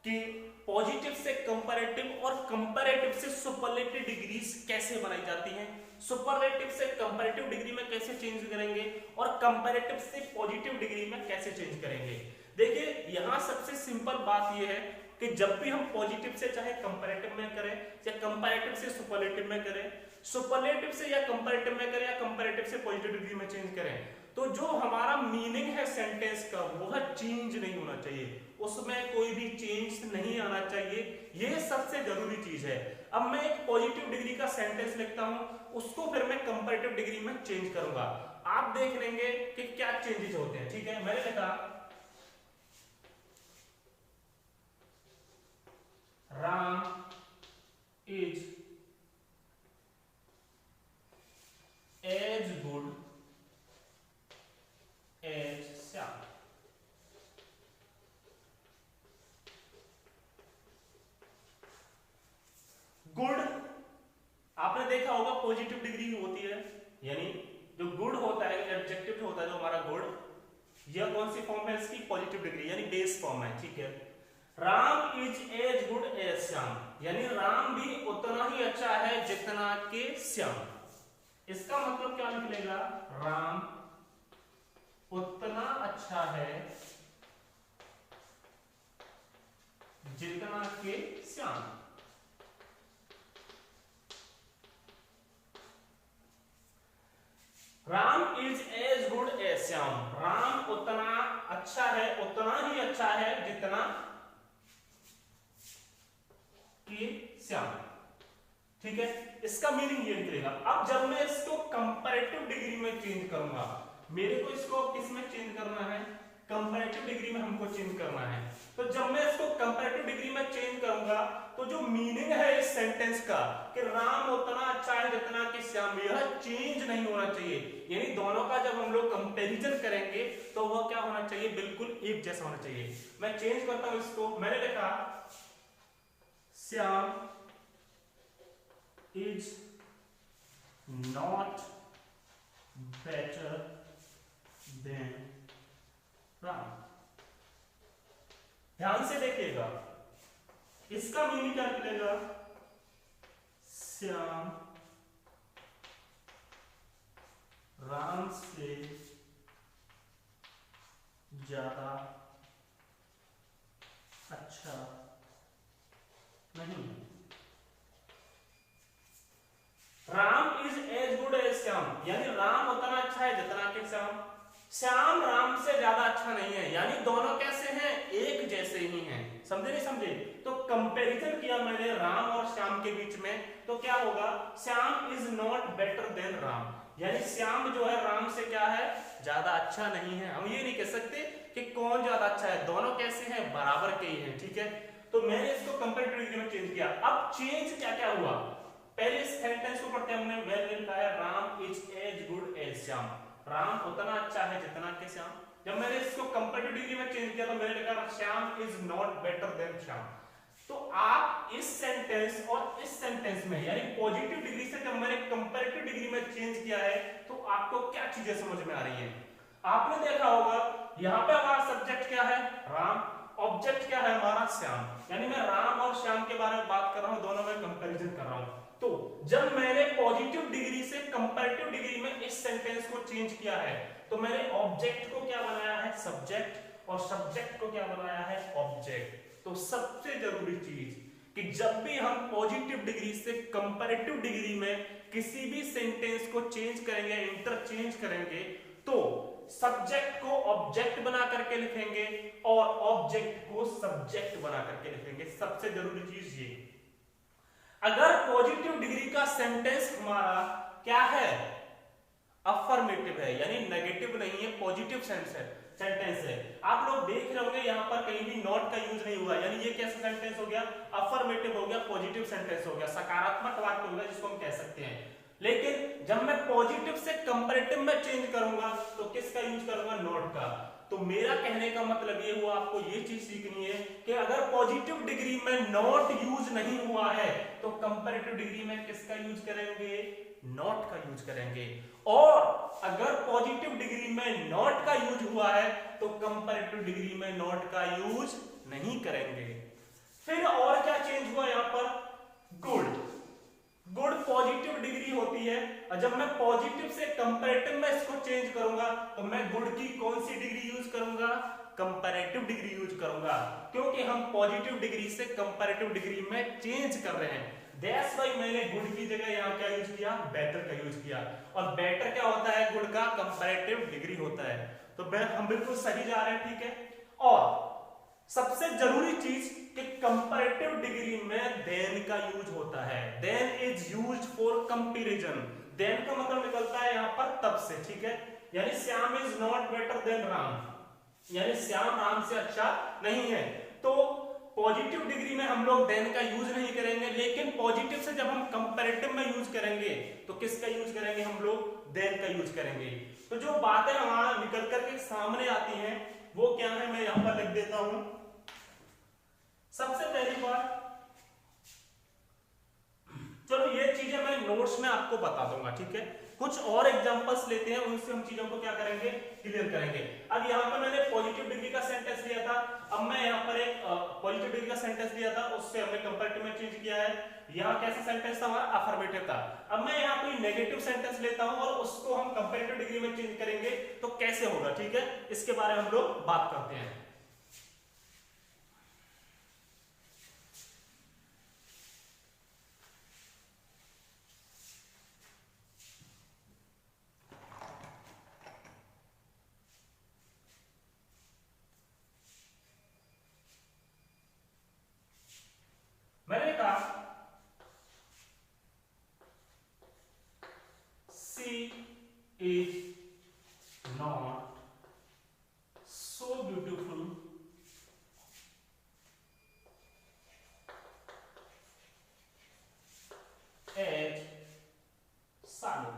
कि पॉजिटिव से कंपैरेटिव और कंपैरेटिव से सुपरलेटिव डिग्रीज कैसे बनाई जाती हैं, सुपरलेटिव से कंपैरेटिव डिग्री में कैसे चेंज करेंगे और कंपैरेटिव से पॉजिटिव डिग्री में कैसे चेंज करेंगे। देखिए यहां सबसे सिंपल बात यह है कि जब भी हम पॉजिटिव से चाहे कंपैरेटिव में करें या कंपैरेटिव से सुपरलेटिव में करें, सुपरलेटिव से या कंपैरेटिव में करें या कंपैरेटिव से पॉजिटिव डिग्री में चेंज करें, तो जो हमारा मीनिंग है सेंटेंस का वह चेंज नहीं होना चाहिए, उसमें कोई भी चेंज नहीं आना चाहिए, यह सबसे जरूरी चीज है। अब मैं एक पॉजिटिव डिग्री का सेंटेंस लिखता हूं, उसको फिर मैं कंपैरेटिव डिग्री में चेंज करूंगा, आप देख लेंगे कि क्या चेंजेस होते हैं, ठीक है। मैंने लिखा Ram is as good as Shyam. Good आपने देखा होगा पॉजिटिव डिग्री होती है, यानी जो गुड होता है, एडजेक्टिव होता है जो हमारा गुड, यह कौन सी फॉर्म है इसकी, पॉजिटिव डिग्री यानी बेस फॉर्म है, ठीक है। Ram is as good as Shyam, यानी राम भी उतना ही अच्छा है जितना के श्याम। इसका मतलब क्या निकलेगा, राम उतना अच्छा है जितना के Shyam. Ram is as good as Shyam, Ram उतना अच्छा है, उतना ही अच्छा है जितना कि श्याम, ठीक है। इसका मीनिंग ये निकलेगा। अब जब मैं इसको कंपैरेटिव डिग्री में चेंज करूंगा, मेरे को इसको किस में चेंज करना है, कंपैरेटिव डिग्री में हमको चेंज करना है। तो जब मैं इसको कंपैरेटिव डिग्री में चेंज करूंगा तो जो मीनिंग है इस सेंटेंस का कि राम उतना अच्छा है जितना कि श्याम, यह चेंज नहीं होना चाहिए। यानी दोनों का जब हम लोग कंपैरिजन करेंगे तो वह क्या होना चाहिए, बिल्कुल एक जैसा होना चाहिए। मैं चेंज करता हूं इसको, मैंने लिखा Shyam is not better than Ram. ध्यान से देखिएगा, इसका मीनिंग क्या निकलेगा, श्याम राम से ज्यादा अच्छा नहीं। Ram is as good as Shyam, यानी राम उतना अच्छा है जितना कि श्याम। श्याम राम से ज्यादा अच्छा नहीं है, यानी दोनों कैसे हैं, एक जैसे ही हैं। समझे नहीं समझे? तो कंपैरिजन किया मैंने राम और श्याम के बीच में, तो क्या होगा, Shyam is not better than Ram, यानी श्याम जो है राम से क्या है, ज्यादा अच्छा नहीं है। हम ये नहीं कह सकते कि कौन ज्यादा अच्छा है, दोनों कैसे हैं, बराबर के ही हैं, ठीक है। तो मैंने इसको कंपैरेटिव डिग्री में चेंज किया। अब चेंज क्या क्या हुआ, पहले इस सेंटेंस को पढ़ते हैं हमने, वेल लिखा है Ram is as good as Shyam, Ram उतना अच्छा है जितना कि श्याम। जब मैंने इसको कंपैरेटिव डिग्री में चेंज किया तो मैंने लिखा Shyam is not better than Shyam. तो आप इस सेंटेंस और इस सेंटेंस में यानी पॉजिटिव डिग्री से जब मैंने कंपैरेटिव डिग्री में चेंज किया है तो आपको क्या चीजें समझ में आ रही हैं। आपने देखा होगा यहाँ पे हमारा सब्जेक्ट क्या है, राम, ऑब्जेक्ट क्या है हमारा, श्याम, यानी मैं राम और श्याम के बारे में बात कर रहा हूं, दोनों में कंपैरिजन कर रहा हूं। तो जब मैंने पॉजिटिव डिग्री से कंपैरेटिव डिग्री में इस सेंटेंस को चेंज किया है, तो मैंने ऑब्जेक्ट को क्या बनाया है, सब्जेक्ट, और सब्जेक्ट को क्या बनाया है, ऑब्जेक्ट। तो सबसे जरूरी चीज कि जब भी हम पॉजिटिव डिग्री से कंपैरेटिव डिग्री में किसी भी सेंटेंस को चेंज करेंगे, इंटरचेंज करेंगे, तो सब्जेक्ट को ऑब्जेक्ट बना करके लिखेंगे और ऑब्जेक्ट को सब्जेक्ट बना करके लिखेंगे। सबसे जरूरी चीज ये, अगर पॉजिटिव डिग्री का सेंटेंस हमारा क्या है, अफर्मेटिव है, यानी नेगेटिव नहीं है, पॉजिटिव सेंटेंस है। आप लोग देख रहे होंगे यहां पर कहीं भी नॉट का यूज नहीं हुआ, यानी ये कैसा सेंटेंस हो गया, अफर्मेटिव हो गया, पॉजिटिव सेंटेंस हो गया, सकारात्मक वाक्य हो गया जिसको हम कह सकते हैं। लेकिन जब मैं पॉजिटिव से कंपैरेटिव में चेंज करूंगा तो किसका यूज करूंगा, नॉट का। तो मेरा कहने का मतलब ये हुआ, आपको ये चीज सीखनी है कि अगर पॉजिटिव डिग्री में नॉट यूज नहीं हुआ है तो कंपैरेटिव डिग्री में किसका यूज करेंगे, नॉट का यूज करेंगे। और अगर पॉजिटिव डिग्री में नॉट का यूज हुआ है तो कंपैरेटिव डिग्री में नॉट का यूज नहीं करेंगे। फिर और क्या चेंज हुआ यहां पर, गुड। गुड पॉजिटिव डिग्री होती है, और जब मैं पॉजिटिव से कंपैरेटिव में इसको चेंज करूंगा तो मैं गुड की कौन सी डिग्री यूज करूंगा, कंपैरेटिव डिग्री यूज करूंगा, क्योंकि हम पॉजिटिव डिग्री से कंपैरेटिव डिग्री में चेंज कर रहे हैं। दैट्स व्हाई मैंने गुड की जगह यहां क्या यूज किया, बेटर का यूज किया। और बेटर क्या होता है, गुड का कंपैरेटिव डिग्री होता है। तो हम बिल्कुल सही जा रहे हैं, ठीक है। और सबसे जरूरी चीज कि कंपैरेटिव डिग्री में देन का यूज होता है, than is used for comparison. Than का मतलब निकलता है यहां पर तब से, ठीक है। यानी Shyam is not better than Ram, यानी श्याम राम से अच्छा नहीं है। तो पॉजिटिव डिग्री में हम लोग देन का यूज नहीं करेंगे, लेकिन पॉजिटिव से जब हम कंपैरेटिव में यूज करेंगे तो किसका यूज करेंगे, हम लोग देन का यूज करेंगे। तो जो बातें हमारा निकल करके सामने आती हैं वो क्या है, मैं यहां पर लिख देता हूं। सबसे पहली बात, चलो ये चीजें मैं नोट्स में आपको बता दूंगा, ठीक है। कुछ और एग्जांपल्स लेते हैं, उनसे हम चीजों को क्या करेंगे, क्लियर करेंगे। अब यहाँ पर मैंने पॉजिटिव डिग्री का सेंटेंस लिया था, अब मैं यहाँ पर एक पॉजिटिव डिग्री का सेंटेंस लिया था, उससे हमने कंपैरेटिव में चेंज किया है। यहाँ कैसा सेंटेंस था हमारा, अफर्मेटिव था। अब मैं यहाँ कोई नेगेटिव सेंटेंस लेता हूँ और उसको हम कंपैरेटिव डिग्री में चेंज करेंगे तो कैसे होगा, ठीक है। इसके बारे में हम लोग बात करते हैं। मैंने कहा she is not so beautiful as Salu.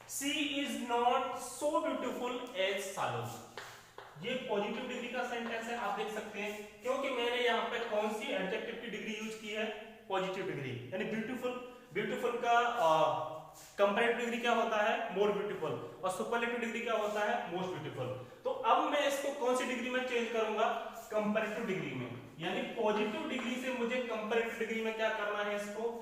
She is not so beautiful as Salu. ये पॉजिटिव डिग्री का सेंटेंस है, आप देख सकते हैं, क्योंकि मैंने यहाँ पे कौन सी एडजेक्टिव की डिग्री यूज की है, पॉजिटिव डिग्री, यानी ब्यूटीफुल। ब्यूटीफुल का कंपैरेटिव डिग्री क्या होता है, मोर ब्यूटीफुल, और सुपरलेटिव डिग्री क्या होता है, मोस्ट ब्यूटीफुल। तो अब मैं इसको कौन सी डिग्री में चेंज करूंगा, कंपैरेटिव डिग्री में, यानी पॉजिटिव डिग्री से मुझे कंपैरेटिव डिग्री में क्या करना है, इसको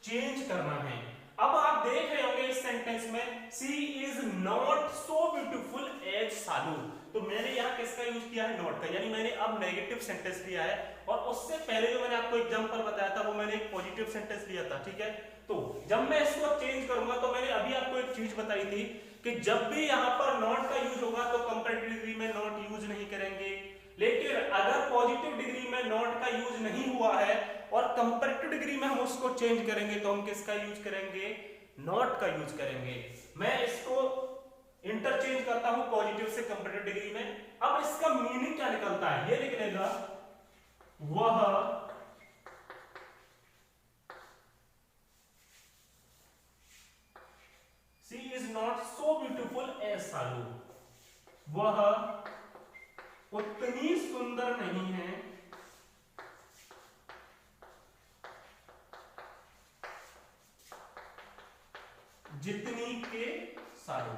चेंज करना है। अब आप देख रहे होंगे इस सेंटेंस में she is not so beautiful as Salu, तो मैंने यहाँ किसका यूज किया है, नॉट का, यानी मैंने अब नेगेटिव सेंटेंस लिया है। और उससे पहले जो मैंने आपको एग्जांपल बताया था वो मैंने एक पॉजिटिव सेंटेंस लिया था, ठीक है। तो जब मैं इसको चेंज करूंगा तो मैंने अभी आपको एक चीज बताई थी कि जब भी यहाँ पर नॉट का यूज होगा तो कंपैरेटिव डिग्री में नॉट यूज नहीं करेंगे, लेकिन अगर पॉजिटिव डिग्री में नॉट का यूज नहीं हुआ है और कंपैरेटिव डिग्री में हम उसको चेंज करेंगे तो हम किसका यूज करेंगे, नॉट का यूज करेंगे। मैं इसको इंटरचेंज करता हूं पॉजिटिव से कंपैरेटिव डिग्री में। अब इसका मीनिंग क्या निकलता है, ये लिख लेगा, वह she is not so beautiful as Salu, वह उतनी सुंदर नहीं है जितनी के सालू।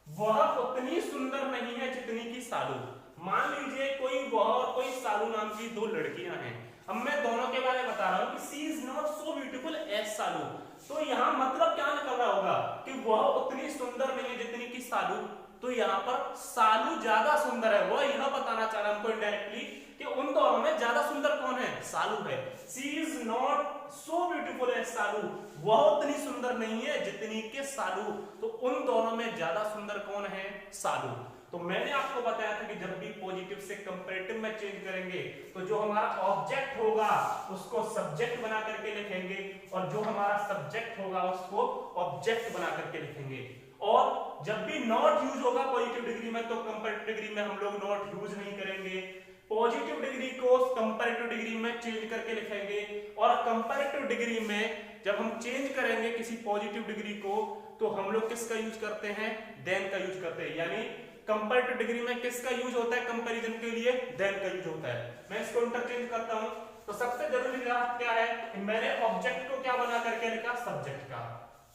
वह उतनी सुंदर नहीं है जितनी की सालू, मान लीजिए कोई वह और कोई सालू नाम की दो लड़कियां हैं। अब मैं दोनों के बारे में बता रहा हूं कि she is not so beautiful as Salu. तो यहाँ मतलब क्या निकल रहा होगा कि वह उतनी सुंदर नहीं है जितनी की सालू। तो यहाँ पर सालू ज्यादा सुंदर है, वह यह बताना चाह रहा है हमको इनडायरेक्टली कि उन दोनों में ज्यादा सुंदर कौन है, सालू है। She is not so beautiful as Salu, वह उतनी सुंदर नहीं है जितनी के सालू। तो उन दोनों में ज्यादा सुंदर कौन है, सालू। तो मैंने आपको बताया था कि जब भी पॉजिटिव से कंपैरेटिव में चेंज करेंगे तो जो हमारा ऑब्जेक्ट होगा उसको सब्जेक्ट बना करके लिखेंगे और जो हमारा सब्जेक्ट होगा उसको ऑब्जेक्ट बना करके लिखेंगे। और जब भी नॉट यूज होगा पॉजिटिव डिग्री में तो कंपैरेटिव डिग्री में हम लोग नॉट यूज नहीं करेंगे। पॉजिटिव डिग्री को कंपैरेटिव डिग्री में चेंज करके लिखेंगे और कंपैरेटिव डिग्री में जब हम चेंज करेंगे किसी पॉजिटिव डिग्री को तो हम लोग किसका यूज करते हैं, देन का यूज करते हैं। यानी कंपैरेटिव डिग्री में किसका यूज होता है कंपैरिजन के लिए, देन का यूज होता है। मैं इसको इंटरचेंज करता हूं। तो सबसे जरूरी बात क्या है कि मैंने ऑब्जेक्ट को क्या बना करके लिखा, सब्जेक्ट का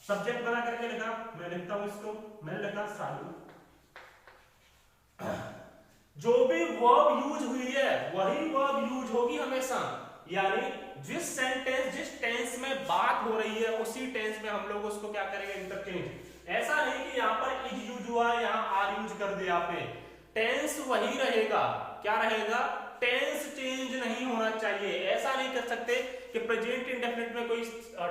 सब्जेक्ट बना करके लिखा। मैं लिखता हूं इसको, मैंने लिखा सालू। जो भी वर्ब यूज हुई है वही वर्ब यूज होगी हमेशा। यानी जिस सेंटेंस जिस टेंस में बात हो रही है उसी टेंस में हम लोग उसको क्या करेंगे, इंटरचेंज। ऐसा नहीं कि यहाँ पर इज यूज हुआ है यहाँ आर यूज कर दिया आपने, टेंस वही रहेगा। क्या रहेगा, टेंस चेंज नहीं होना चाहिए। ऐसा नहीं कर सकते कि प्रेजेंट इंडेफिनिट में कोई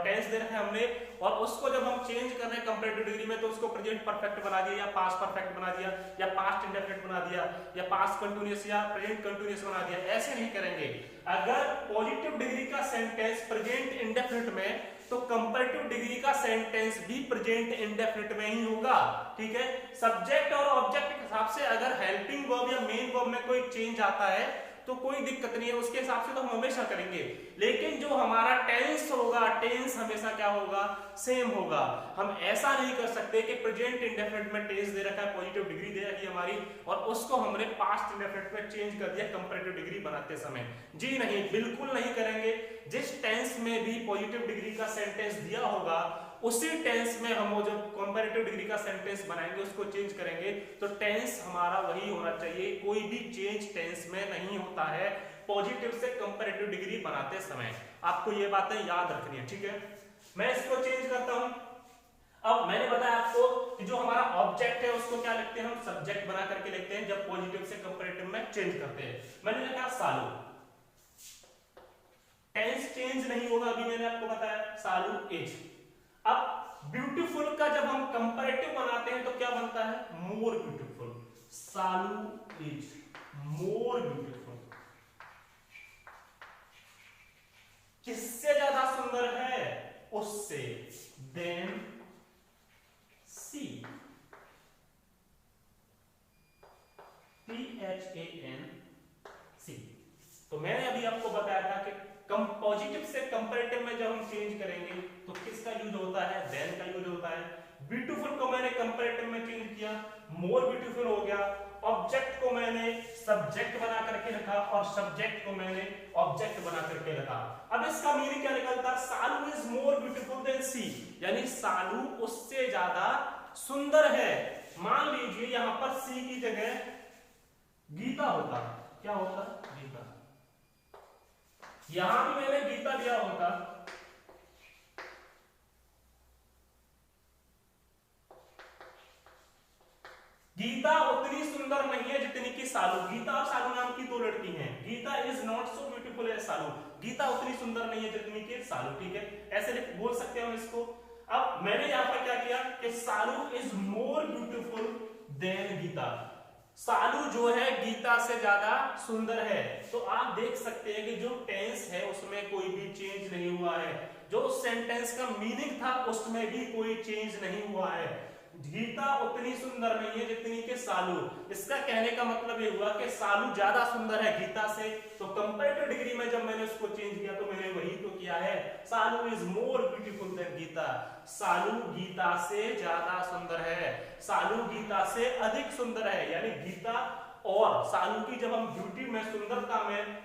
टेंस दे रखा है हमने और उसको जब हम चेंज कर रहे हैं कंपैरेटिव डिग्री में तो उसको प्रेजेंट परफेक्ट बना दिया या पास्ट परफेक्ट बना दिया या पास्ट इंडेफिनिट बना दिया या पास्ट कंटीन्यूअस या प्रेजेंट कंटीन्यूअस बना दिया। ऐसे नहीं करेंगे। अगर पॉजिटिव डिग्री का सेंटेंस प्रेजेंट इंडेफिनिट में तो कंपैरेटिव डिग्री का सेंटेंस भी प्रेजेंट इंडेफिनिट में ही होगा। ठीक है, सब्जेक्ट और ऑब्जेक्ट के हिसाब से अगर हेल्पिंग वर्ब या मेन वर्ब में कोई चेंज आता है तो कोई दिक्कत नहीं है, उसके हिसाब से तो हम हमेशा करेंगे। लेकिन जो हमारा टेंस होगा, टेंस हमेशा क्या होगा, सेम होगा। हम ऐसा नहीं कर सकते कि प्रेजेंट इंडेफिनिट में टेंस दे रखा है, पॉजिटिव डिग्री दे रखी है हमारी और उसको हमने पास्ट इंडेफिनिट में चेंज कर दिया कंपैरेटिव डिग्री बनाते समय। जी नहीं, बिल्कुल नहीं करेंगे। जिस टेंस में भी पॉजिटिव डिग्री का सेंटेंस दिया होगा उसी टेंस में हम वो जब कंपैरेटिव डिग्री का सेंटेंस बनाएंगे उसको चेंज करेंगे तो टेंस हमारा वही होना चाहिए। कोई भी चेंज टेंस में नहीं होता है पॉजिटिव से कंपैरेटिव डिग्री बनाते समय। आपको ये बातें याद रखनी है। ठीक है, मैं इसको चेंज करता हूं। अब मैंने बताया आपको कि जो हमारा ऑब्जेक्ट है उसको क्या लिखते हैं, हम सब्जेक्ट बना करके लिखते हैं जब पॉजिटिव से कंपैरेटिव में चेंज करते हैं। मैंने लिखा सालू, टेंस चेंज नहीं होगा, अभी मैंने आपको बताया सालू इज। अब ब्यूटीफुल का जब हम कंपैरेटिव बनाते हैं तो क्या बनता है, more beautiful. Salu is more beautiful, किससे ज्यादा सुंदर है, उससे, देन सी। THAN सी। तो मैंने अभी आपको बताया था कि पॉजिटिव से कंपैरेटिव में जब हम चेंज करेंगे तो किसका यूज होता है, देन का यूज होता है। ब्यूटीफुल को मैंने कंपैरेटिव में चेंज किया, मोर ब्यूटीफुल हो गया। ऑब्जेक्ट को मैंने सब्जेक्ट बना करके रखा और सब्जेक्ट को मैंने ऑब्जेक्ट बना करके रखा। अब इसका मीनिंग क्या निकलता, सालू इज मोर ब्यूटीफुल देन सी, यानी सालू उससे ज्यादा सुंदर है। मान लीजिए यहां पर सी की जगह गीता होता, क्या होता, गीता। यहां भी मैंने गीता दिया होता, गीता उतनी सुंदर नहीं है जितनी की सालू। गीता और सालू नाम की दो लड़की हैं। Gita is not so beautiful as Salu, Gita उतनी सुंदर नहीं है जितनी की सालू। ठीक है, ऐसे बोल सकते हैं हम इसको। अब मैंने यहां पर क्या किया कि Salu is more beautiful than Gita, Salu जो है गीता से ज्यादा सुंदर है। तो आप देख सकते हैं कि जो टेंस है उसमें कोई भी चेंज नहीं हुआ है, जो उस सेंटेंस का मीनिंग था उसमें भी कोई चेंज नहीं हुआ है। गीता उतनी सुंदर नहीं है जितनी के सालू। इसका कहने का मतलब ये हुआ कि सालू ज्यादा सुंदर है गीता से। तो कंपैरेटिव डिग्री में जब मैंने उसको चेंज किया तो मैंने वही तो किया है, Salu is more beautiful than Gita, Salu Gita से ज्यादा सुंदर है, सालू गीता से अधिक सुंदर है। यानी गीता और सालू की जब हम ब्यूटी में, सुंदरता में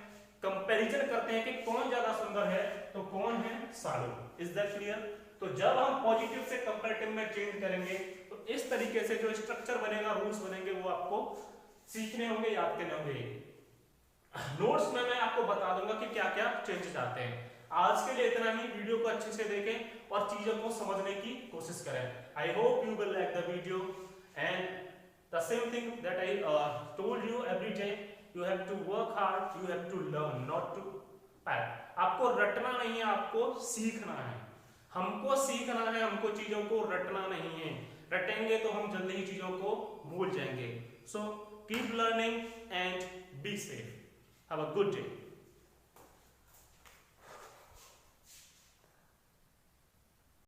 कंपैरिजन करते हैं कि कौन ज्यादा सुंदर है तो कौन है, सालू। Is that clear? तो जब हम पॉजिटिव से कंपैरेटिव में चेंज करेंगे तो इस तरीके से जो स्ट्रक्चर बनेगा, रूल्स बनेंगे, वो आपको सीखने होंगे, याद करने होंगे। नोट्स में मैं आपको बता दूंगा कि क्या क्या चेंजेस आते हैं। आज के लिए इतना ही। वीडियो को अच्छे से देखें और चीजों को समझने की कोशिश करें। I hope you will like the video and the same thing that I told you every day, you have to work hard, you have to learn, not to pad. आपको रटना नहीं है, आपको सीखना है। हमको सीखना है, हमको चीजों को रटना नहीं है। रटेंगे तो हम जल्दी ही चीजों को भूल जाएंगे। So keep learning and be safe. Have a good day.